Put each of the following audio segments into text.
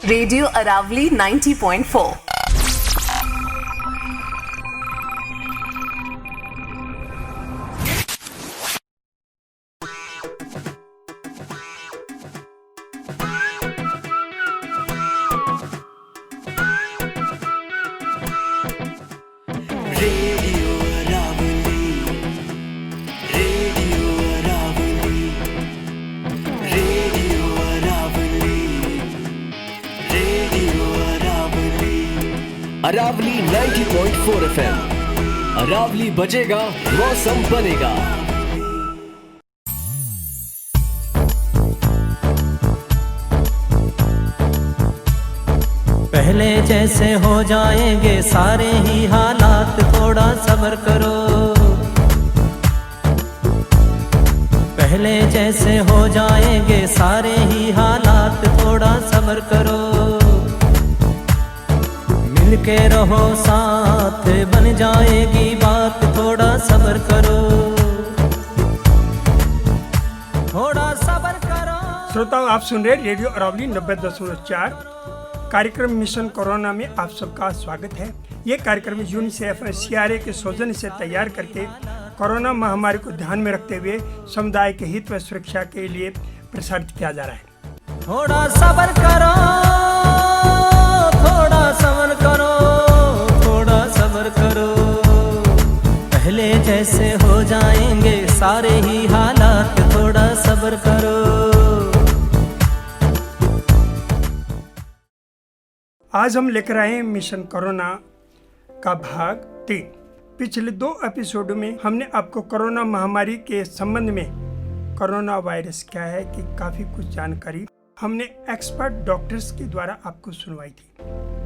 Radio Aravalli 90.4। Aravalli 90.4 FM। Aravali बजेगा, मौसम बनेगा। पहले जैसे हो जाएंगे सारे ही हालात, थोड़ा सब्र करो। पहले जैसे हो जाएंगे सारे ही हालात, थोड़ा सब्र करो। मिलके रहो साथ, बन जाएगी बात, थोड़ा सब्र करो, थोड़ा सब्र करो। श्रोताओं, आप सुन रहे रेडियो अरावली 90.4 कार्यक्रम मिशन कोरोना में आप सबका स्वागत है। ये कार्यक्रम यूनिसेफ और CRA के सौजन्य से तैयार करके कोरोना महामारी को ध्यान में रखते हुए समुदाय के हित व सुरक्षा के लिए प्रसारित किया जा रहा है। थोड़ा सब्र करो, थोड़ा सब्र करो, थोड़ा सब्र करो। पहले जैसे हो जाएंगे सारे ही हालात, थोड़ा सब्र करो। आज हम लेकर आए हैं मिशन कोरोना का भाग 3। पिछले 2 एपिसोड में हमने आपको कोरोना महामारी के संबंध में कोरोना वायरस क्या है कि काफ़ी कुछ जानकारी हमने एक्सपर्ट डॉक्टर्स के द्वारा आपको सुनवाई थी।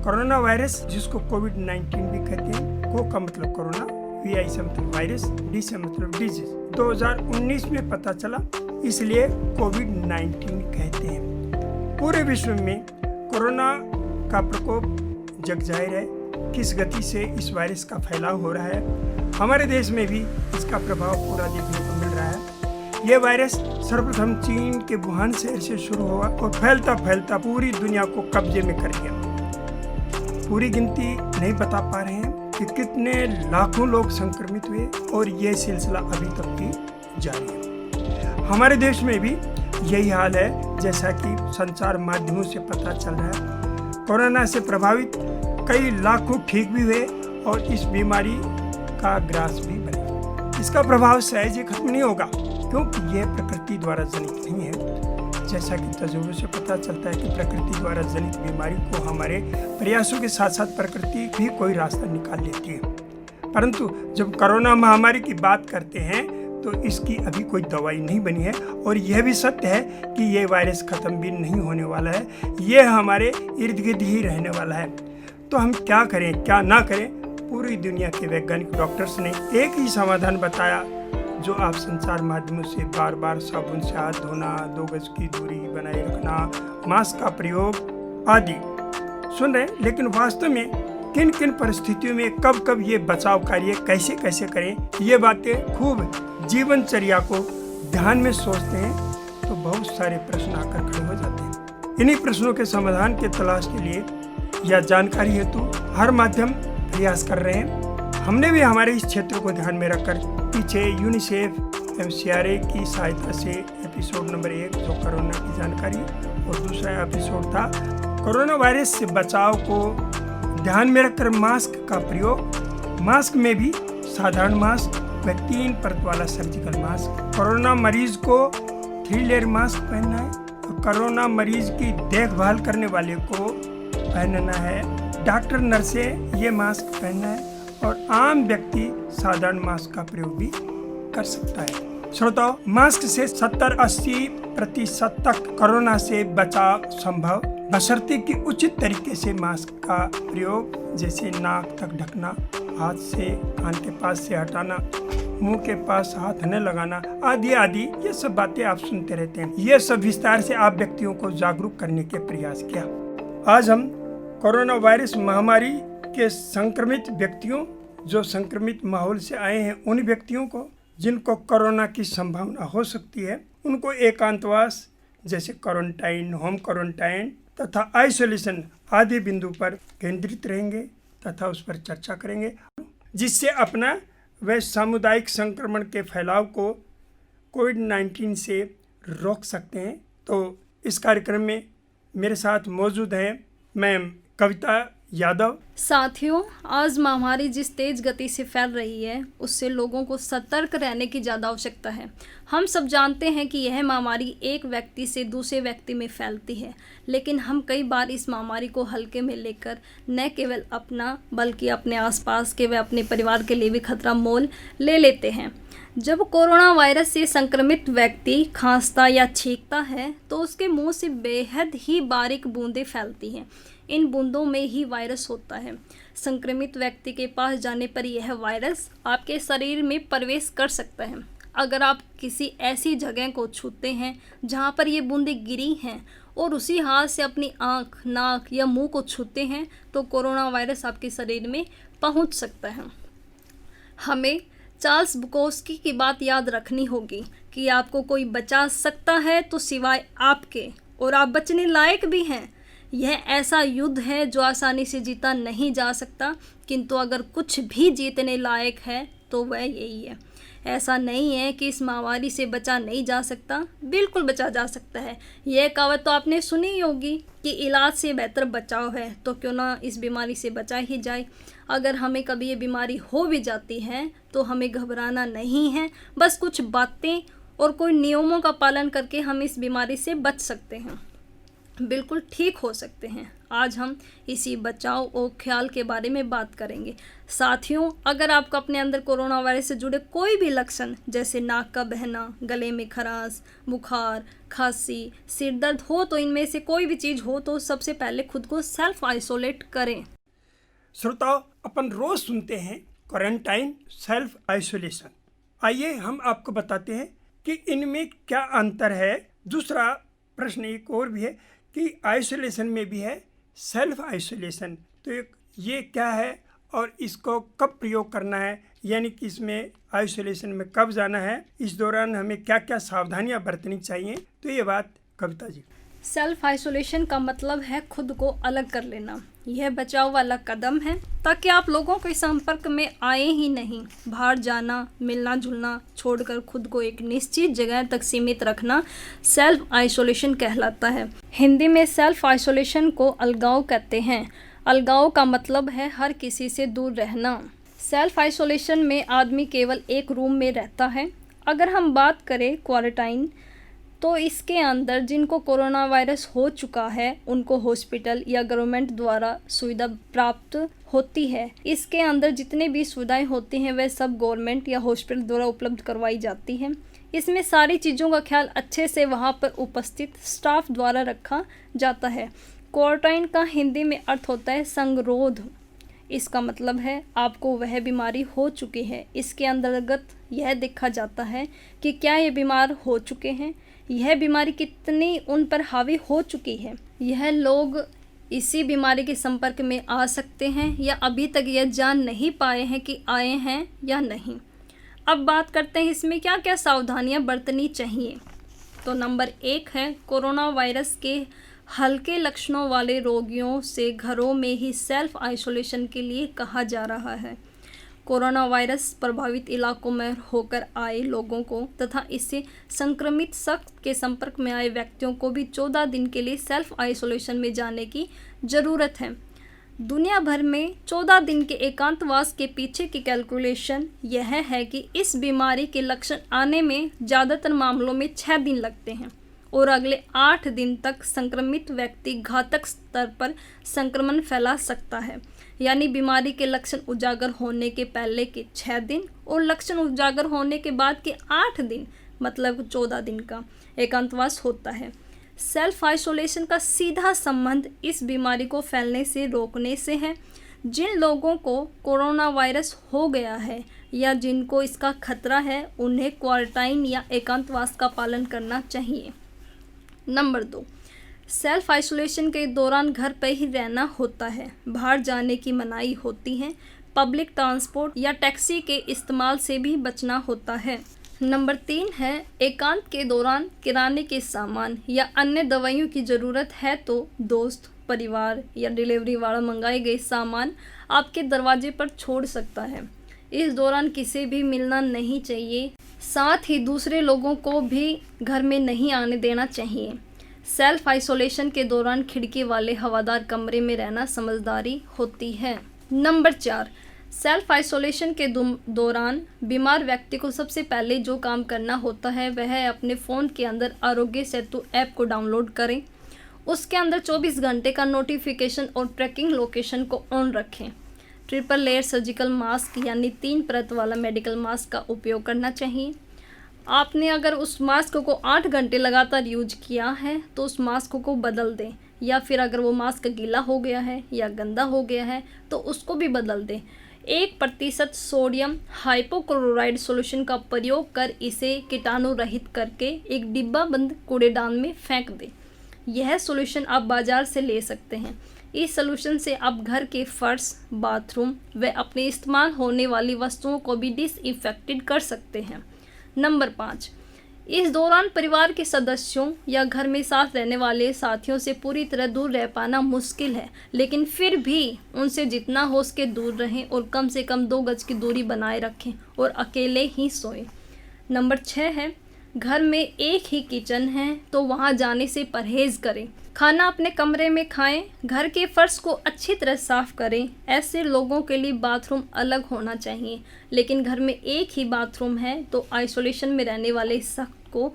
कोरोना वायरस, जिसको कोविड-19 भी कहते हैं, को का मतलब कोरोना, VI से मतलब वायरस, D से मतलब डिजीज, 2019 में पता चला, इसलिए कोविड-19 कहते हैं। पूरे विश्व में कोरोना का प्रकोप जग जाहिर है। किस गति से इस वायरस का फैलाव हो रहा है, हमारे देश में भी इसका प्रभाव पूरा देखने को मिल रहा है। यह वायरस सर्वप्रथम चीन के वुहान शहर से शुरू हुआ और फैलता फैलता पूरी दुनिया को कब्जे में कर लिया। पूरी गिनती नहीं बता पा रहे हैं कि कितने लाखों लोग संक्रमित हुए और यह सिलसिला अभी तक भी जारी है। हमारे देश में भी यही हाल है, जैसा कि संचार माध्यमों से पता चल रहा है। कोरोना से प्रभावित कई लाखों ठीक भी हुए और इस बीमारी का ग्रास भी बने। इसका प्रभाव सहज ही खत्म नहीं होगा, क्योंकि यह प्रकृति द्वारा जनित नहीं है। जैसा कि तजुर्बे से पता चलता है कि प्रकृति द्वारा जनित बीमारी को हमारे प्रयासों के साथ साथ प्रकृति भी कोई रास्ता निकाल लेती है। परंतु जब कोरोना महामारी की बात करते हैं तो इसकी अभी कोई दवाई नहीं बनी है और यह भी सत्य है कि यह वायरस खत्म भी नहीं होने वाला है। यह हमारे इर्द गिर्द ही रहने वाला है। तो हम क्या करें, क्या ना करें? पूरी दुनिया के वैज्ञानिक डॉक्टर्स ने एक ही समाधान बताया, जो आप संचार माध्यमों से बार बार साबुन से हाथ धोना, 2 गज की दूरी बनाए रखना, मास्क का प्रयोग आदि सुन रहे हैं। लेकिन वास्तव में किन किन परिस्थितियों में कब कब ये बचाव कार्य कैसे कैसे करें, ये बातें खूब जीवनचर्या को ध्यान में सोचते हैं तो बहुत सारे प्रश्न आकर खड़े हो जाते हैं। इन्हीं प्रश्नों के समाधान के तलाश के लिए या जानकारी हेतु हर माध्यम प्रयास कर रहे हैं। हमने भी हमारे इस क्षेत्र को ध्यान में रखकर पीछे यूनिसेफ एवं CRA की सहायता से एपिसोड नंबर 1, जो कोरोना की जानकारी, और दूसरा एपिसोड था कोरोना वायरस से बचाव को ध्यान में रखकर मास्क का प्रयोग। मास्क में भी साधारण मास्क व 3 परत वाला सर्जिकल मास्क। कोरोना मरीज को 3 लेयर मास्क पहनना है और कोरोना मरीज की देखभाल करने वाले को पहनना है। डॉक्टर, नर्से ये मास्क पहनना है और आम व्यक्ति साधारण मास्क का प्रयोग भी कर सकता है। श्रोताओं, मास्क से 70-80% तक कोरोना से बचाव संभव, बशर्ते कि उचित तरीके से मास्क का प्रयोग, जैसे नाक तक ढकना, हाथ से कान के पास से हटाना, मुंह के पास हाथ न लगाना आदि आदि, ये सब बातें आप सुनते रहते हैं। ये सब विस्तार से आप व्यक्तियों को जागरूक करने के प्रयास किया। आज हम कोरोना वायरस महामारी के संक्रमित व्यक्तियों, जो संक्रमित माहौल से आए हैं, उन व्यक्तियों को जिनको कोरोना की संभावना हो सकती है, उनको एकांतवास जैसे क्वारंटाइन, होम क्वारंटाइन तथा आइसोलेशन आदि बिंदु पर केंद्रित रहेंगे तथा उस पर चर्चा करेंगे, जिससे अपना व सामुदायिक संक्रमण के फैलाव को कोविड-19 से रोक सकते हैं। तो इस कार्यक्रम में मेरे साथ मौजूद हैं मैम कविता यादव। साथियों, आज महामारी जिस तेज गति से फैल रही है उससे लोगों को सतर्क रहने की ज़्यादा आवश्यकता है। हम सब जानते हैं कि यह महामारी एक व्यक्ति से दूसरे व्यक्ति में फैलती है, लेकिन हम कई बार इस महामारी को हल्के में लेकर न केवल अपना बल्कि अपने आसपास के व अपने परिवार के लिए भी खतरा मोल ले लेते हैं। जब कोरोना वायरस से संक्रमित व्यक्ति खांसता या छींकता है तो उसके मुंह से बेहद ही बारीक बूंदें फैलती हैं। इन बूंदों में ही वायरस होता है। संक्रमित व्यक्ति के पास जाने पर यह वायरस आपके शरीर में प्रवेश कर सकता है। अगर आप किसी ऐसी जगह को छूते हैं जहां पर ये बूंदें गिरी हैं और उसी हाथ से अपनी आँख, नाक या मुंह को छूते हैं तो कोरोना वायरस आपके शरीर में पहुंच सकता है। हमें चार्ल्स बुकोस्की की बात याद रखनी होगी कि आपको कोई बचा सकता है तो सिवाय आपके, और आप बचने लायक भी हैं। यह ऐसा युद्ध है जो आसानी से जीता नहीं जा सकता, किंतु अगर कुछ भी जीतने लायक है तो वह यही है। ऐसा नहीं है कि इस महामारी से बचा नहीं जा सकता, बिल्कुल बचा जा सकता है। यह कहावत तो आपने सुनी ही होगी कि इलाज से बेहतर बचाव है, तो क्यों ना इस बीमारी से बचा ही जाए। अगर हमें कभी ये बीमारी हो भी जाती है तो हमें घबराना नहीं है, बस कुछ बातें और कोई नियमों का पालन करके हम इस बीमारी से बच सकते हैं, बिल्कुल ठीक हो सकते हैं। आज हम इसी बचाव और ख्याल के बारे में बात करेंगे। साथियों, अगर आपको अपने अंदर कोरोना वायरस से जुड़े कोई भी लक्षण जैसे नाक का बहना, गले में खराश, बुखार, खांसी, सिर दर्द हो, तो इनमें से कोई भी चीज़ हो तो सबसे पहले खुद को सेल्फ आइसोलेट करें। श्रोताओ, अपन रोज सुनते हैं क्वारंटाइन, सेल्फ आइसोलेशन। आइए हम आपको बताते हैं कि इनमें क्या अंतर है। दूसरा प्रश्न एक और भी है कि आइसोलेशन में भी है सेल्फ आइसोलेशन, तो ये क्या है और इसको कब प्रयोग करना है, यानी कि इसमें आइसोलेशन में कब जाना है, इस दौरान हमें क्या क्या सावधानियां बरतनी चाहिए। तो ये बात कविता जी। सेल्फ आइसोलेशन का मतलब है खुद को अलग कर लेना। यह बचाव वाला कदम है ताकि आप लोगों के संपर्क में आए ही नहीं। बाहर जाना, मिलना जुलना छोड़कर खुद को एक निश्चित जगह तक सीमित रखना सेल्फ आइसोलेशन कहलाता है। हिंदी में सेल्फ आइसोलेशन को अलगाव कहते हैं। अलगाव का मतलब है हर किसी से दूर रहना। सेल्फ आइसोलेशन में आदमी केवल एक रूम में रहता है। अगर हम बात करें क्वारंटाइन, तो इसके अंदर जिनको कोरोना वायरस हो चुका है उनको हॉस्पिटल या गवर्नमेंट द्वारा सुविधा प्राप्त होती है। इसके अंदर जितने भी सुविधाएं होती हैं वह सब गवर्नमेंट या हॉस्पिटल द्वारा उपलब्ध करवाई जाती हैं। इसमें सारी चीज़ों का ख्याल अच्छे से वहां पर उपस्थित स्टाफ द्वारा रखा जाता है। क्वारंटाइन का हिंदी में अर्थ होता है संगरोध। इसका मतलब है आपको वह बीमारी हो चुकी है। इसके अंतर्गत यह देखा जाता है कि क्या ये बीमार हो चुके हैं, यह बीमारी कितनी उन पर हावी हो चुकी है, यह लोग इसी बीमारी के संपर्क में आ सकते हैं या अभी तक यह जान नहीं पाए हैं कि आए हैं या नहीं। अब बात करते हैं इसमें क्या क्या सावधानियां बरतनी चाहिए। तो नंबर 1 है कोरोना वायरस के हल्के लक्षणों वाले रोगियों से घरों में ही सेल्फ आइसोलेशन के लिए कहा जा रहा है। कोरोना वायरस प्रभावित इलाकों में होकर आए लोगों को तथा इससे संक्रमित शख्स के संपर्क में आए व्यक्तियों को भी 14 दिन के लिए सेल्फ आइसोलेशन में जाने की ज़रूरत है। दुनिया भर में 14 दिन के एकांतवास के पीछे की कैलकुलेशन यह है कि इस बीमारी के लक्षण आने में ज़्यादातर मामलों में 6 दिन लगते हैं और अगले 8 दिन तक संक्रमित व्यक्ति घातक स्तर पर संक्रमण फैला सकता है। यानी बीमारी के लक्षण उजागर होने के पहले के 6 दिन और लक्षण उजागर होने के बाद के 8 दिन, मतलब 14 दिन का एकांतवास होता है। सेल्फ आइसोलेशन का सीधा संबंध इस बीमारी को फैलने से रोकने से है। जिन लोगों को कोरोना वायरस हो गया है या जिनको इसका खतरा है उन्हें क्वारंटाइन या एकांतवास का पालन करना चाहिए। नंबर 2, सेल्फ आइसोलेशन के दौरान घर पर ही रहना होता है। बाहर जाने की मनाही होती है। पब्लिक ट्रांसपोर्ट या टैक्सी के इस्तेमाल से भी बचना होता है। नंबर 3 है एकांत के दौरान किराने के सामान या अन्य दवाइयों की ज़रूरत है तो दोस्त, परिवार या डिलीवरी वाला मंगाए गए सामान आपके दरवाजे पर छोड़ सकता है। इस दौरान किसी भी मिलना नहीं चाहिए, साथ ही दूसरे लोगों को भी घर में नहीं आने देना चाहिए। सेल्फ आइसोलेशन के दौरान खिड़की वाले हवादार कमरे में रहना समझदारी होती है। नंबर 4, सेल्फ आइसोलेशन के दौरान बीमार व्यक्ति को सबसे पहले जो काम करना होता है वह है अपने फ़ोन के अंदर आरोग्य सेतु ऐप को डाउनलोड करें। उसके अंदर 24 घंटे का नोटिफिकेशन और ट्रैकिंग लोकेशन को ऑन रखें। ट्रिपल लेयर सर्जिकल मास्क यानी 3 परत वाला मेडिकल मास्क का उपयोग करना चाहिए। आपने अगर उस मास्क को 8 घंटे लगातार यूज किया है तो उस मास्क को बदल दें, या फिर अगर वो मास्क गीला हो गया है या गंदा हो गया है तो उसको भी बदल दें। 1% सोडियम हाइपोक्लोराइड सॉल्यूशन का प्रयोग कर इसे कीटाणु रहित करके एक डिब्बा बंद कूड़ेदान में फेंक दें। यह सॉल्यूशन आप बाज़ार से ले सकते हैं। इस सॉल्यूशन से आप घर के फर्श, बाथरूम व अपने इस्तेमाल होने वाली वस्तुओं को भी डिसइंफेक्टेड कर सकते हैं। नंबर 5, इस दौरान परिवार के सदस्यों या घर में साथ रहने वाले साथियों से पूरी तरह दूर रह पाना मुश्किल है, लेकिन फिर भी उनसे जितना हो सके दूर रहें और कम से कम 2 गज की दूरी बनाए रखें और अकेले ही सोएं। नंबर 6 है घर में एक ही किचन है तो वहां जाने से परहेज करें। खाना अपने कमरे में खाएं। घर के फर्श को अच्छी तरह साफ़ करें। ऐसे लोगों के लिए बाथरूम अलग होना चाहिए, लेकिन घर में एक ही बाथरूम है तो आइसोलेशन में रहने वाले शख्स को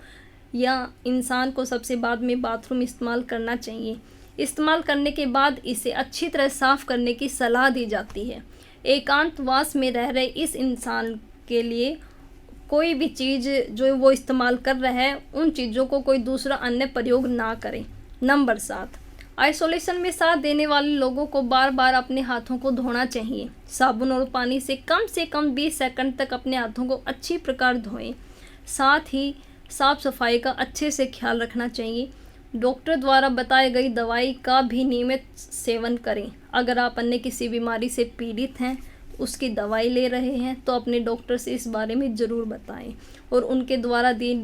या इंसान को सबसे बाद में बाथरूम इस्तेमाल करना चाहिए। इस्तेमाल करने के बाद इसे अच्छी तरह साफ़ करने की सलाह दी जाती है। एकांतवास में रह रहे इस इंसान के लिए कोई भी चीज़ जो वो इस्तेमाल कर रहा है उन चीज़ों को कोई दूसरा अन्य प्रयोग ना करें। नंबर 7, आइसोलेशन में साथ देने वाले लोगों को बार बार अपने हाथों को धोना चाहिए। साबुन और पानी से कम 20 सेकंड तक अपने हाथों को अच्छी प्रकार धोएं। साथ ही साफ़ सफाई का अच्छे से ख्याल रखना चाहिए। डॉक्टर द्वारा बताई गई दवाई का भी नियमित सेवन करें। अगर आप अन्य किसी बीमारी से पीड़ित हैं, उसकी दवाई ले रहे हैं तो अपने डॉक्टर से इस बारे में ज़रूर बताएं और उनके द्वारा दिए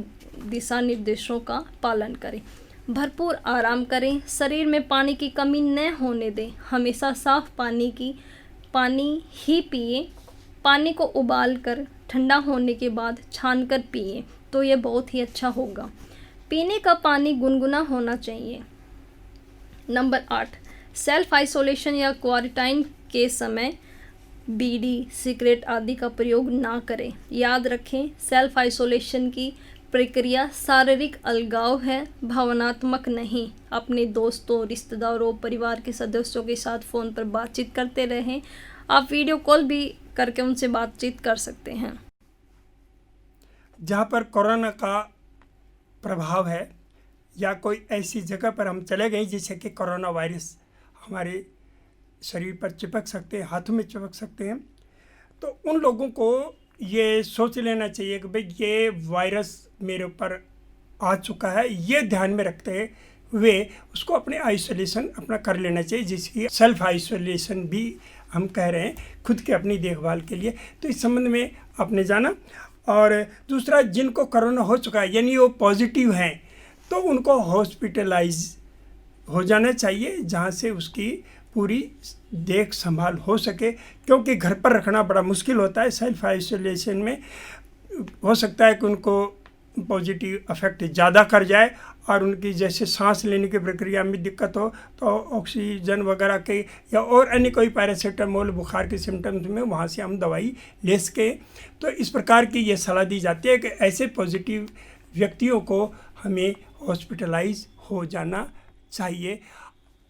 दिशा निर्देशों का पालन करें। भरपूर आराम करें। शरीर में पानी की कमी न होने दें। हमेशा साफ़ पानी ही पिए। पानी को उबाल कर ठंडा होने के बाद छान कर पिए तो यह बहुत ही अच्छा होगा। पीने का पानी गुनगुना होना चाहिए। नंबर 8, सेल्फ आइसोलेशन या क्वारंटाइन के समय बीड़ी, सिगरेट आदि का प्रयोग ना करें। याद रखें, सेल्फ आइसोलेशन की प्रक्रिया शारीरिक अलगाव है, भावनात्मक नहीं। अपने दोस्तों, रिश्तेदारों, परिवार के सदस्यों के साथ फ़ोन पर बातचीत करते रहें। आप वीडियो कॉल भी करके उनसे बातचीत कर सकते हैं। जहाँ पर कोरोना का प्रभाव है या कोई ऐसी जगह पर हम चले गए जिससे कि कोरोना वायरस हमारे शरीर पर चिपक सकते हैं, हाथों में चिपक सकते हैं, तो उन लोगों को ये सोच लेना चाहिए कि भाई ये वायरस मेरे ऊपर आ चुका है। ये ध्यान में रखते हुए उसको अपने आइसोलेशन अपना कर लेना चाहिए, जिसकी सेल्फ आइसोलेशन भी हम कह रहे हैं, खुद के अपनी देखभाल के लिए। तो इस संबंध में आपने जाना। और दूसरा, जिनको कोरोना हो चुका है यानी वो पॉजिटिव हैं तो उनको हॉस्पिटलाइज हो जाना चाहिए, जहाँ से उसकी पूरी देख संभाल हो सके, क्योंकि घर पर रखना बड़ा मुश्किल होता है। सेल्फ आइसोलेशन में हो सकता है कि उनको पॉजिटिव इफेक्ट ज़्यादा कर जाए और उनकी जैसे सांस लेने की प्रक्रिया में दिक्कत हो तो ऑक्सीजन वगैरह के या और अन्य कोई पैरासीटामोल बुखार के सिम्टम्स में वहाँ से हम दवाई ले सकें। तो इस प्रकार की ये सलाह दी जाती है कि ऐसे पॉजिटिव व्यक्तियों को हमें हॉस्पिटलाइज हो जाना चाहिए।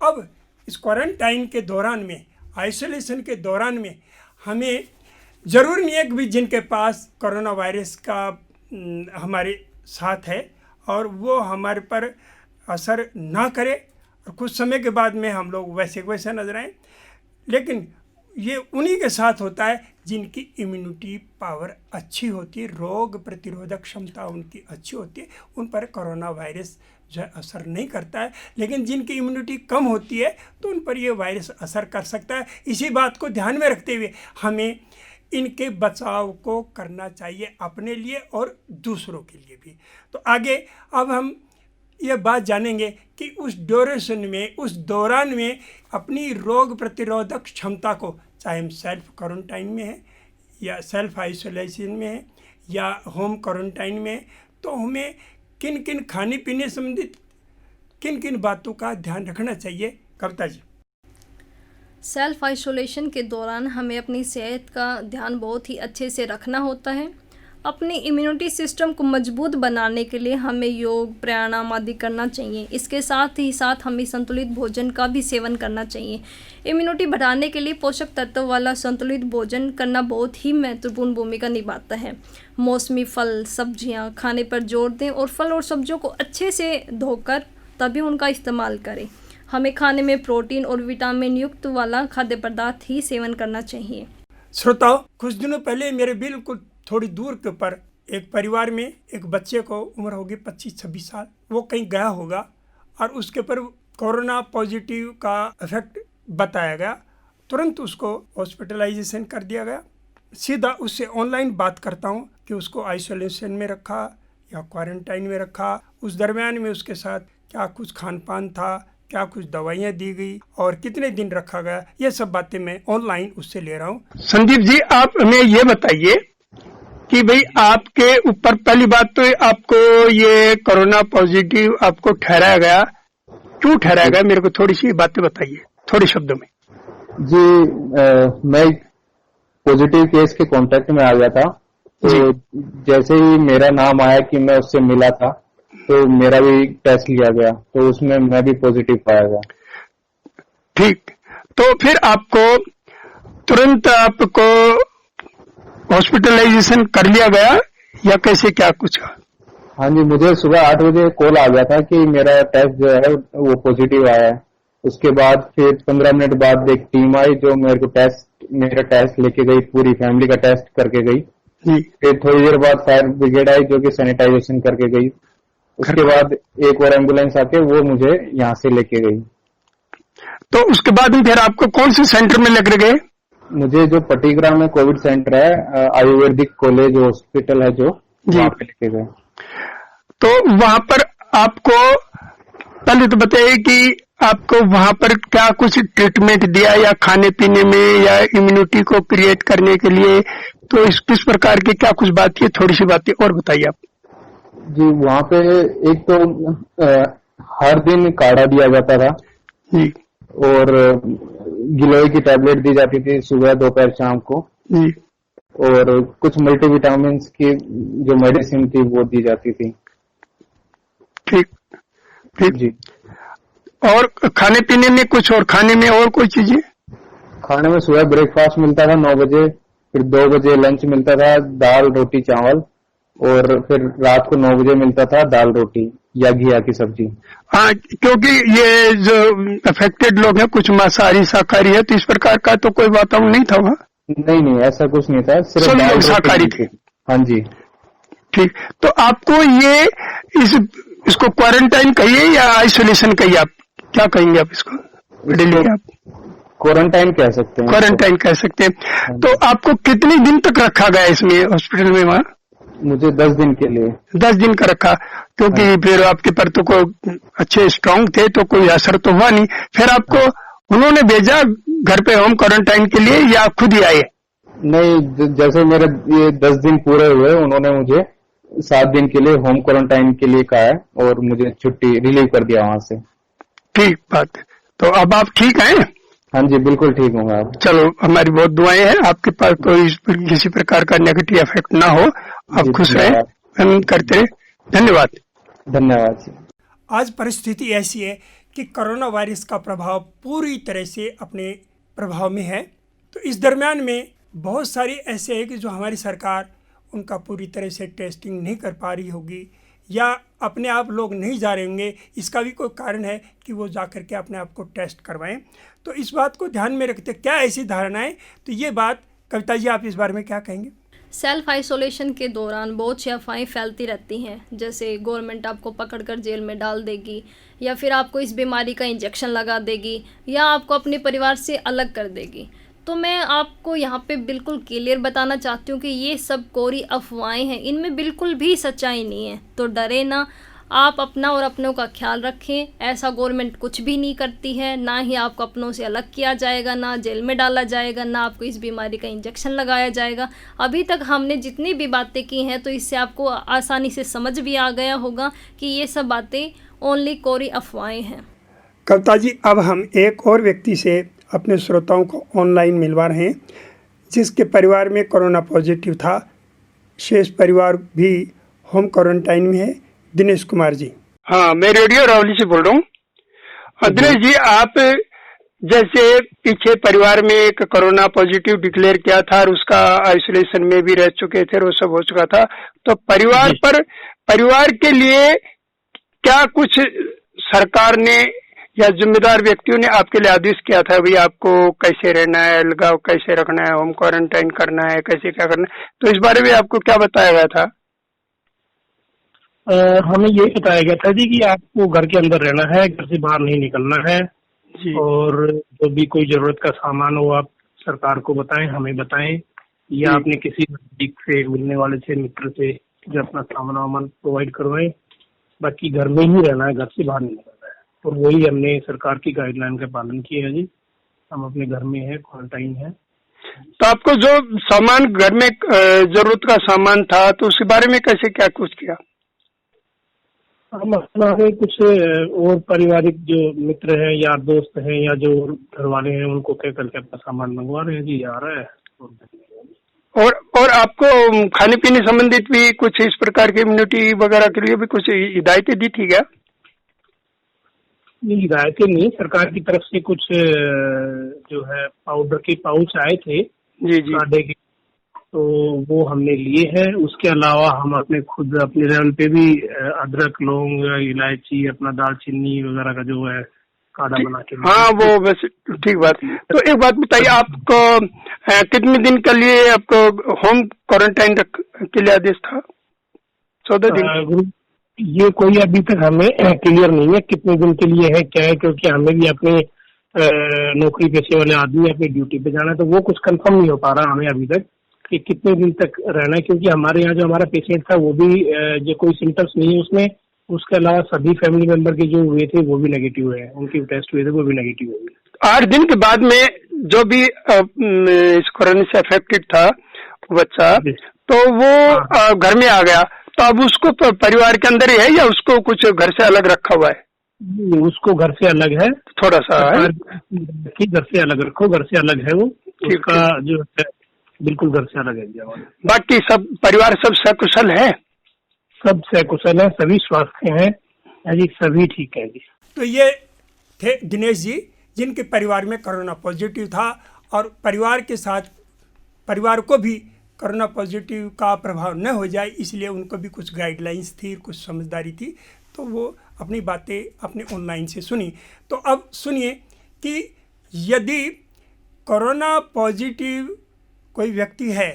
अब इस क्वारंटाइन के दौरान में, आइसोलेशन के दौरान में, हमें ज़रूर नहीं है कि भी जिनके पास कोरोना वायरस का हमारे साथ है और वो हमारे पर असर ना करे और कुछ समय के बाद में हम लोग वैसे वैसे नजर आएँ, लेकिन ये उन्हीं के साथ होता है जिनकी इम्यूनिटी पावर अच्छी होती है, रोग प्रतिरोधक क्षमता उनकी अच्छी होती है, उन पर कोरोना वायरस जो है असर नहीं करता है। लेकिन जिनकी इम्यूनिटी कम होती है तो उन पर ये वायरस असर कर सकता है। इसी बात को ध्यान में रखते हुए हमें इनके बचाव को करना चाहिए अपने लिए और दूसरों के लिए भी। तो आगे अब हम ये बात जानेंगे कि उस ड्यूरेशन में, उस दौरान में अपनी रोग प्रतिरोधक क्षमता को, चाहे हम सेल्फ क्वारंटाइन में है या सेल्फ आइसोलेशन में है या होम क्वारंटाइन में है, तो हमें किन किन खाने पीने संबंधित किन किन बातों का ध्यान रखना चाहिए, कविता जी? सेल्फ आइसोलेशन के दौरान हमें अपनी सेहत का ध्यान बहुत ही अच्छे से रखना होता है। अपनी इम्यूनिटी सिस्टम को मजबूत बनाने के लिए हमें योग, प्राणायाम आदि करना चाहिए। इसके साथ ही साथ हमें संतुलित भोजन का भी सेवन करना चाहिए। इम्यूनिटी बढ़ाने के लिए पोषक तत्व वाला संतुलित भोजन करना बहुत ही महत्वपूर्ण भूमिका निभाता है। मौसमी फल, सब्जियां खाने पर जोर दें और फल और सब्जियों को अच्छे से धोकर तभी उनका इस्तेमाल करें। हमें खाने में प्रोटीन और विटामिन युक्त वाला खाद्य पदार्थ ही सेवन करना चाहिए। श्रोताओ, कुछ दिनों पहले मेरे बिल्कुल थोड़ी दूर के ऊपर एक परिवार में एक बच्चे को उम्र होगी 25-26 साल, वो कहीं गया होगा और उसके ऊपर कोरोना पॉजिटिव का इफेक्ट बताया गया। तुरंत उसको हॉस्पिटलाइजेशन कर दिया गया। सीधा उससे ऑनलाइन बात करता हूँ कि उसको आइसोलेशन में रखा या क्वारंटाइन में रखा, उस दरमियान में उसके साथ क्या कुछ खान पान था, क्या कुछ दवाइयाँ दी गई और कितने दिन रखा गया, ये सब बातें मैं ऑनलाइन उससे ले रहा हूँ। संदीप जी, आप हमें ये बताइए कि भाई आपके ऊपर पहली बात तो आपको ये कोरोना पॉजिटिव आपको ठहराया गया, क्यों ठहराया गया, मेरे को थोड़ी सी बातें बताइए थोड़े शब्दों में। जी, मैं पॉजिटिव केस के कांटेक्ट में आ गया था, तो जैसे ही मेरा नाम आया कि मैं उससे मिला था तो मेरा भी टेस्ट लिया गया, तो उसमें मैं भी पॉजिटिव पाया गया। ठीक, तो फिर आपको तुरंत आपको हॉस्पिटलाइजेशन कर लिया गया या कैसे, क्या कुछ? हाँ जी, मुझे सुबह 8 बजे कॉल आ गया था कि मेरा टेस्ट जो है वो पॉजिटिव आया है। उसके बाद फिर 15 मिनट बाद एक टीम आई जो मेरा टेस्ट लेके गई, पूरी फैमिली का टेस्ट करके गई। फिर थोड़ी देर बाद फायर ब्रिगेड आई जो कि सैनिटाइजेशन करके गई। उसके बाद एक और एम्बुलेंस आके वो मुझे यहाँ से लेके गई। तो उसके बाद फिर आपको कौन से सेंटर में लेकर गए? मुझे जो पटिग्राम में कोविड सेंटर है, आयुर्वेदिक कॉलेज हॉस्पिटल है जो, वहाँ पे लेके गए। तो वहाँ पर आपको पहले तो बताइए कि आपको वहाँ पर क्या कुछ ट्रीटमेंट दिया या खाने पीने में या इम्यूनिटी को क्रिएट करने के लिए, तो इस किस प्रकार की क्या कुछ बात है, थोड़ी सी बातें और बताइए आप। जी, वहाँ पे एक तो हर दिन काढ़ा दिया जाता था जी, और गिलोय की टैबलेट दी जाती थी सुबह, दोपहर, शाम को जी, और कुछ मल्टीविटामिन की जो मेडिसिन थी वो दी जाती थी। ठीक ठीक जी। और खाने पीने में कुछ, और खाने में और कोई चीजें? खाने में सुबह ब्रेकफास्ट मिलता था 9 बजे, फिर 2 बजे लंच मिलता था, दाल रोटी चावल, और फिर रात को 9 बजे मिलता था दाल रोटी या घिया की सब्जी। हाँ, क्योंकि ये जो अफेक्टेड लोग हैं कुछ मांसाहारी शाकाहारी है, तो इस प्रकार का तो कोई वातावरण नहीं था वहाँ? नहीं, ऐसा कुछ नहीं था, सिर्फ सब लोग शाकाहारी थे। हाँ जी। ठीक, तो आपको ये इसको क्वारंटाइन कहिए या आइसोलेशन कहिए, आप क्या कहेंगे आप इसको? आप क्वारंटाइन कह सकते हैं। क्वारंटाइन कह सकते हैं। तो आपको कितने दिन तक रखा गया इसमें हॉस्पिटल में वहाँ? मुझे 10 दिन के लिए। 10 दिन का रखा, क्योंकि फिर आपके पर तो कोई अच्छे स्ट्रांग थे तो कोई असर तो हुआ नहीं। फिर आपको उन्होंने भेजा घर पे होम क्वारंटाइन के लिए या आप खुद ही आए? नहीं, जैसे मेरे ये 10 दिन पूरे हुए, उन्होंने मुझे 7 दिन के लिए होम क्वारंटाइन के लिए कहा है और मुझे छुट्टी रिलीव कर दिया वहाँ से। ठीक बात है। तो अब आप ठीक हैं? हाँ जी, बिल्कुल ठीक हूँ आप। चलो, हमारी बहुत दुआएं हैं आपके पास कोई किसी प्रकार का नेगेटिव इफेक्ट ना हो, आप खुश रहें, हम करते रहे। धन्यवाद। धन्यवाद। आज परिस्थिति ऐसी है कि कोरोना वायरस का प्रभाव पूरी तरह से अपने प्रभाव में है। तो इस दरमियान में बहुत सारी ऐसे हैं कि जो हमारी सरकार उनका पूरी तरह से टेस्टिंग नहीं कर पा रही होगी या अपने आप लोग नहीं जा रहे होंगे। इसका भी कोई कारण है कि वो जा कर के अपने आप को टेस्ट करवाएं। तो इस बात को ध्यान में रखते क्या ऐसी धारणाएं, तो ये बात कविता जी आप इस बारे में क्या कहेंगे? सेल्फ आइसोलेशन के दौरान बहुत सी अफवाहें फैलती रहती हैं, जैसे गवर्नमेंट आपको पकड़कर जेल में डाल देगी या फिर आपको इस बीमारी का इंजेक्शन लगा देगी या आपको अपने परिवार से अलग कर देगी। तो मैं आपको यहाँ पे बिल्कुल क्लियर बताना चाहती हूँ कि ये सब कोरी अफवाहें हैं, इनमें बिल्कुल भी सच्चाई नहीं है। तो डरे ना, आप अपना और अपनों का ख्याल रखें। ऐसा गवर्नमेंट कुछ भी नहीं करती है, ना ही आपको अपनों से अलग किया जाएगा, ना जेल में डाला जाएगा, ना आपको इस बीमारी का इंजेक्शन लगाया जाएगा। अभी तक हमने जितनी भी बातें की हैं तो इससे आपको आसानी से समझ भी आ गया होगा कि ये सब बातें ओनली कोरी अफवाहें हैं। कविता जी, अब हम एक और व्यक्ति से अपने श्रोताओं को ऑनलाइन मिलवा रहे हैं जिसके परिवार में कोरोना पॉजिटिव था। शेष परिवार भी होम क्वारंटाइन में है। दिनेश कुमार जी। हाँ, मैं रेडियो अरावली से बोल रहा हूँ। दिनेश जी, आप जैसे पीछे परिवार में एक कोरोना पॉजिटिव डिक्लेयर किया था और उसका आइसोलेशन में भी रह चुके थे और वो सब हो चुका था, तो परिवार के लिए क्या कुछ सरकार ने या जिम्मेदार व्यक्तियों ने आपके लिए आदेश किया था, भाई आपको कैसे रहना है, अलगाव कैसे रखना है, होम क्वारंटाइन करना है, कैसे क्या करना है, तो इस बारे में आपको क्या बताया गया था? हमें ये बताया गया था जी कि आपको घर के अंदर रहना है, घर से बाहर नहीं निकलना है जी। और जो भी कोई जरूरत का सामान हो आप सरकार को बताएं, हमें बताएं, या आपने किसी नजदीक से मिलने वाले से, मित्र से जो अपना सामान प्रोवाइड करवाएं। बाकी घर में ही रहना है, घर से बाहर नहीं निकलना है। और वही हमने सरकार की गाइडलाइन का पालन किया है जी। हम अपने घर में है, क्वारंटाइन है। तो आपको जो सामान घर में जरूरत का सामान था, तो उसके बारे में कैसे क्या कुछ किया? हम अपना कुछ और पारिवारिक जो मित्र हैं, यार दोस्त हैं, या जो घर वाले हैं, उनको कह करके अपना सामान मंगवा रहे हैं जी, आ रहा है। और आपको खाने पीने संबंधित भी कुछ इस प्रकार की इम्यूनिटी वगैरह के लिए भी कुछ हिदायतें दी थी क्या? नहीं, हिदायतें नहीं, सरकार की तरफ से कुछ जो है पाउडर के पाउच आए थे जी जी काढ़े के, तो वो हमने लिए हैं। उसके अलावा हम अपने खुद अपने लेवल पे भी अदरक, लौंग, इलायची, अपना दालचीनी वगैरह का जो है काढ़ा बना के। हाँ, वो वैसे ठीक बात। तो एक बात बताइए, आपको कितने दिन के लिए आपको होम क्वारंटाइन के लिए आदेश था? 14 दिन। ये कोई अभी तक हमें क्लियर नहीं है कितने दिन के लिए है, क्या है, क्योंकि हमें भी अपने नौकरी पेशे वाले आदमी अपनी ड्यूटी पे जाना है, तो वो कुछ कंफर्म नहीं हो पा रहा हमें अभी तक कि कितने दिन तक रहना है। क्योंकि हमारे यहाँ जो हमारा पेशेंट था वो भी जो कोई सिम्टम्स नहीं है उसमें, उसके अलावा सभी फैमिली मेंबर के जो हुए थे वो भी नेगेटिव है, उनके टेस्ट हुए थे वो भी नेगेटिव हुए। 8 दिन के बाद में जो भी इस कोरोना से अफेक्टेड था बच्चा, तो वो घर में आ गया, तो अब उसको परिवार के अंदर ही है या उसको कुछ घर से अलग रखा हुआ है? उसको घर से अलग है, थोड़ा सा है कि घर से अलग रखो, घर से अलग है वो, उसका जो है बिल्कुल घर से अलग है। बाकी सब परिवार सब सकुशल है? सब सकुशल है, सभी स्वास्थ्य हैं जी, सभी ठीक है जी। तो ये थे दिनेश जी जिनके परिवार में कोरोना पॉजिटिव था और परिवार के साथ परिवार को भी कोरोना पॉजिटिव का प्रभाव न हो जाए इसलिए उनको भी कुछ गाइडलाइंस थी, कुछ समझदारी थी, तो वो अपनी बातें अपने ऑनलाइन से सुनी। तो अब सुनिए कि यदि कोरोना पॉजिटिव कोई व्यक्ति है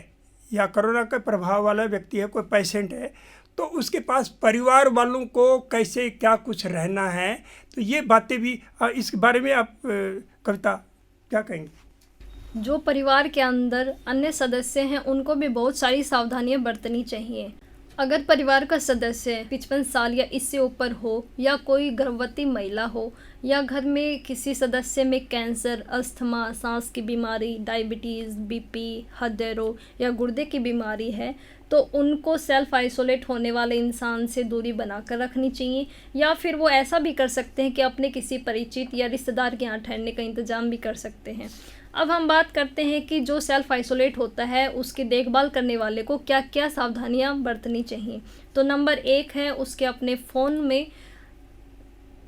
या कोरोना का प्रभाव वाला व्यक्ति है, कोई पेशेंट है, तो उसके पास परिवार वालों को कैसे क्या कुछ रहना है, तो ये बातें भी इस बारे में आप कविता क्या कहेंगे? जो परिवार के अंदर अन्य सदस्य हैं उनको भी बहुत सारी सावधानियां बरतनी चाहिए। अगर परिवार का सदस्य 55 साल या इससे ऊपर हो, या कोई गर्भवती महिला हो, या घर में किसी सदस्य में कैंसर, अस्थमा, सांस की बीमारी, डायबिटीज़, बीपी, हृदय रोग या गुर्दे की बीमारी है, तो उनको सेल्फ आइसोलेट होने वाले इंसान से दूरी बनाकर रखनी चाहिए। या फिर वो ऐसा भी कर सकते हैं कि अपने किसी परिचित या रिश्तेदार के यहाँ ठहरने का इंतज़ाम भी कर सकते हैं। अब हम बात करते हैं कि जो सेल्फ आइसोलेट होता है उसकी देखभाल करने वाले को क्या क्या सावधानियां बरतनी चाहिए। तो नंबर 1 है उसके अपने फ़ोन में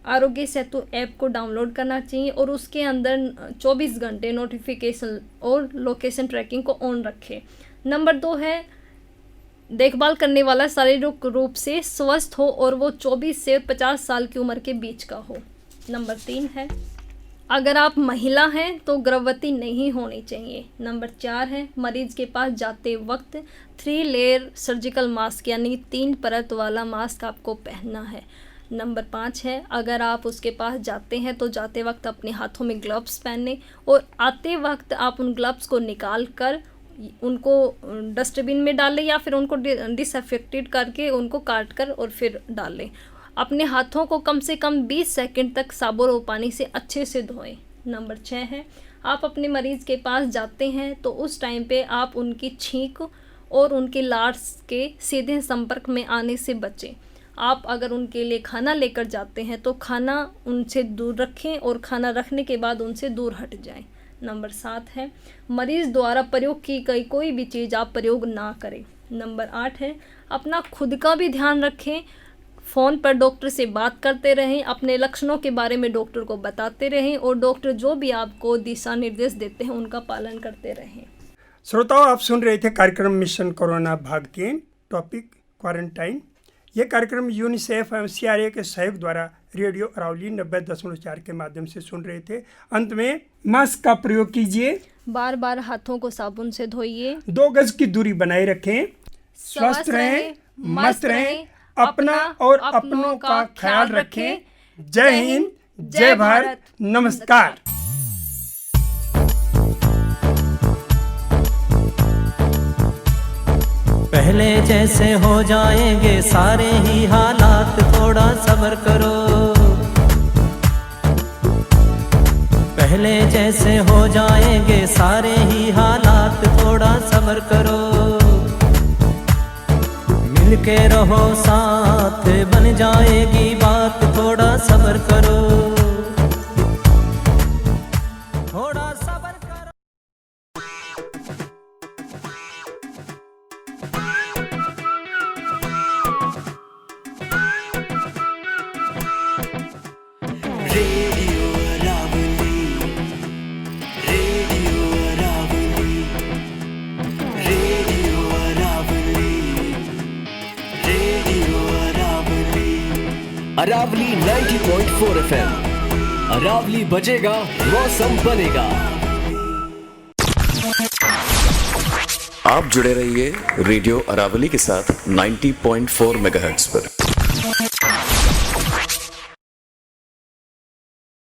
आरोग्य सेतु ऐप को डाउनलोड करना चाहिए और उसके अंदर 24 घंटे नोटिफिकेशन और लोकेशन ट्रैकिंग को ऑन रखे। नंबर 2 है देखभाल करने वाला शारीरिक रूप से स्वस्थ हो और वो 24 से 50 साल की उम्र के बीच का हो। नंबर 3 है अगर आप महिला हैं तो गर्भवती नहीं होनी चाहिए। नंबर 4 है मरीज के पास जाते वक्त 3 लेयर सर्जिकल मास्क यानी 3 परत वाला मास्क आपको पहनना है। नंबर 5 है, अगर आप उसके पास जाते हैं तो जाते वक्त अपने हाथों में ग्लव्स पहने और आते वक्त आप उन ग्लव्स को निकाल कर उनको डस्टबिन में डालें या फिर उनको डिसअफेक्टेड करके उनको काट कर और फिर डालें। अपने हाथों को कम से कम 20 सेकंड तक साबुन और पानी से अच्छे से धोएं। नंबर 6 है, आप अपने मरीज़ के पास जाते हैं तो उस टाइम पे आप उनकी छींक और उनके लार्स के सीधे संपर्क में आने से बचें। आप अगर उनके लिए खाना लेकर जाते हैं तो खाना उनसे दूर रखें और खाना रखने के बाद उनसे दूर हट जाएं। नंबर 7 है, मरीज़ द्वारा प्रयोग की गई कोई भी चीज़ आप प्रयोग ना करें। नंबर 8 है, अपना खुद का भी ध्यान रखें। फ़ोन पर डॉक्टर से बात करते रहें, अपने लक्षणों के बारे में डॉक्टर को बताते रहें और डॉक्टर जो भी आपको दिशा निर्देश देते हैं उनका पालन करते रहें। श्रोताओं, आप सुन रहे थे कार्यक्रम मिशन कोरोना भाग 3, टॉपिक क्वारंटाइन। ये कार्यक्रम यूनिसेफ एवं CRA के सहयोग द्वारा रेडियो अरावली 90.4 के माध्यम से सुन रहे थे। अंत में मास्क का प्रयोग कीजिए, बार बार हाथों को साबुन से धोइए, 2 गज की दूरी बनाए रखें, स्वस्थ रहें, मस्त रहें, अपना और अपनों का ख्याल रखें। जय हिंद, जय भारत, नमस्कार। पहले जैसे हो जाएंगे सारे ही हालात, थोड़ा सब्र करो। पहले जैसे हो जाएंगे सारे ही हालात, थोड़ा सब्र करो। मिलके रहो साथ, बन जाएगी बात, थोड़ा सब्र करो। थोड़ा सब्र करो। Radio Aravali, radio Aravali, radio Aravali, radio Aravali. Aravali 90.4 FM। Aravali बजेगा, मौसम बनेगा। आप जुड़े रहिए रेडियो अरावली के साथ 90.4 मेगाहर्ट्ज पर।